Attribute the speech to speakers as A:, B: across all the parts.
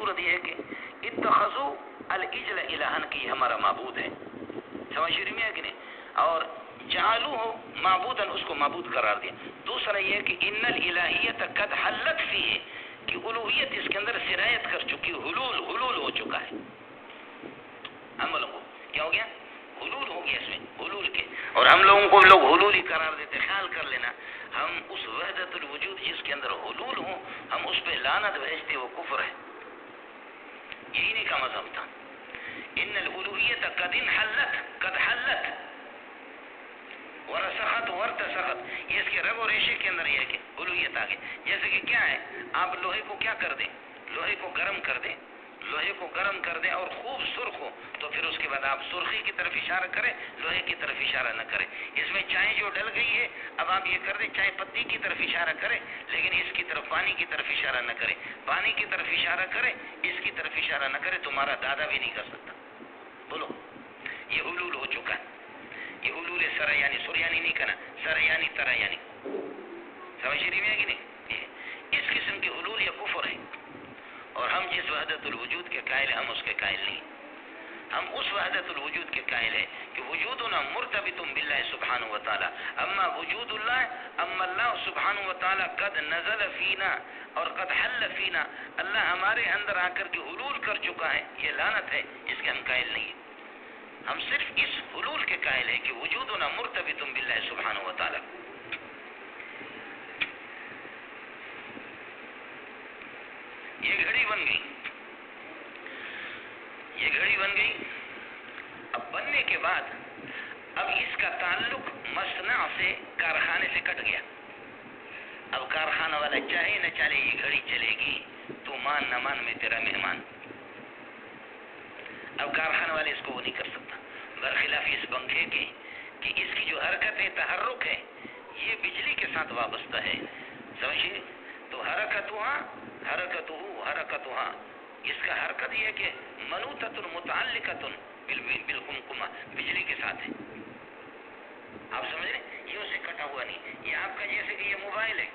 A: صورت یہ ہے کہ اتخذوا العجل الہن کی ہمارا معبود ہے، سمجھ رہی میں ہے کہ نہیں، اور جعلوہ معبودن اس کو معبود قرار دیا۔ دوسرا یہ کہ ان الالہیت قد حلت فیہ کہ الوہیت اس کے اندر سرایت کر چکی، حلول ہو چکا ہے، ہم لوگوں کو کیا ہو گیا، حلول ہو گیا اس میں، حلول کے، اور ہم لوگوں کو لوگ حلول ہی قرار دیتے۔ خیال کر لینا ہم اس وحدت الوجود جس کے اندر حلول ہوں ہم اس پہ لعنت بھیجتے، وہ کفر ہے، یہی نہیں کا مذہب تھا۔ ان الالوہیت قد حلت ورسخت ورتسخت، یہ اس کے رگ و ریشے کے اندر یہ ہے کہ الوہیت آگے، جیسے کہ کیا ہے، آپ لوہے کو کیا کر دیں، لوہے کو گرم کر دیں، لوہے کو گرم کر دیں اور خوب سرخ ہو تو پھر اس کے بعد آپ سرخی کی طرف اشارہ کریں، لوہے کی طرف اشارہ نہ کریں۔ اس میں چائے جو ڈل گئی ہے اب آپ یہ کر دیں چائے پتی کی طرف اشارہ کریں، لیکن اس کی طرف پانی کی طرف اشارہ نہ کریں، پانی کی طرف اشارہ کریں، اس کی طرف اشارہ نہ کریں، تمہارا دادا بھی نہیں کر سکتا۔ بولو، یہ حلول ہو چکا ہے، یہ حلول سر یعنی سر یعنی نہیں کہنا، سر یعنی ترا یعنی، سمجھ رہی ہے کہ نہیں، اس قسم کی حلول یا کفر ہے، اور ہم جس وحدت الوجود کے قائل ہیں ہم اس کے قائل نہیں، ہم اس وحدت الوجود کے قائل ہیں کہ وجودنا مرتبط باللہ سبحانہ وتعالی، اما وجود اللہ، اما اللہ سبحانہ وتعالی قد نزل فینا اور قد حل فینا، اللہ ہمارے اندر آ کر کے حلول کر چکا ہے، یہ لعنت ہے، اس کے ہم قائل نہیں ہیں۔ ہم صرف اس حلول کے قائل ہیں کہ وجودنا مرتبط باللہ سبحانہ وتعالی۔ یہ گھڑی بن گئی، یہ گھڑی بن گئی، اب بننے کے بعد اب اس کا تعلق مصنع سے، کارخانے سے کٹ گیا، اب کارخانہ والا چاہے نہ چاہے یہ گھڑی چلے گی، تو مان نہ مان میں تیرا مہمان، اب کارخانہ والے اس کو وہ نہیں کر سکتا، برخلاف اس پنکھے کے کہ اس کی جو حرکت ہے، تحرک ہے، یہ بجلی کے ساتھ وابستہ ہے، سمجھیے، تو حرکتہ، اس کا حرکت یہ ہے کہ منوطۃ متعلقۃ بالقمقمہ، بجلی کے ساتھ ہے، آپ سمجھ رہے ہیں، یہ اسے کٹا ہوا نہیں، یہ آپ کا جیسے کہ یہ موبائل ہے،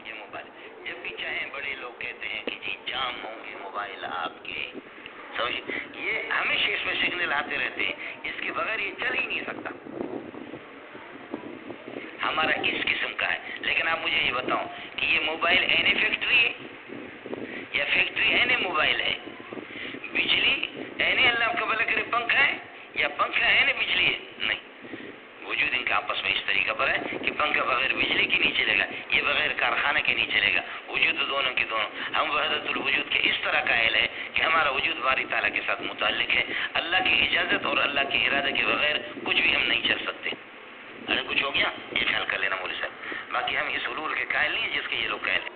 A: یہ موبائل جب بھی چاہیں بڑے لوگ کہتے ہیں کہ جی جام ہوں گے موبائل آپ کے، سمجھ، یہ ہمیشہ اس میں سگنل آتے رہتے ہیں، اس کے بغیر یہ چل ہی نہیں سکتا، ہمارا اس قسم کا ہے۔ لیکن آپ مجھے یہ بتاؤ کہ یہ موبائل این فیکٹری ہے یا فیکٹری این موبائل ہے، بجلی این اللہ کا بھلا کرے پنکھا ہے یا پنکھا این بجلی ہے؟ نہیں، وجود ان کا آپس میں اس طریقہ پر ہے کہ پنکھا بغیر بجلی کے نہیں چلے گا، یہ بغیر کارخانہ کے نہیں چلے گا، وجود دونوں کے دونوں، ہم وحدت الوجود کے اس طرح قائل ہے کہ ہمارا وجود باری تعالیٰ کے ساتھ متعلق ہے، اللہ کی اجازت اور اللہ کے ارادے کے بغیر کچھ بھی ہم نہیں چل سکتے۔ اگر کچھ ہو گیا یہ خیال کر لینا مولوی صاحب، باقی ہم اس حلول کے قائل نہیں جس کے یہ لوگ قائل ہیں۔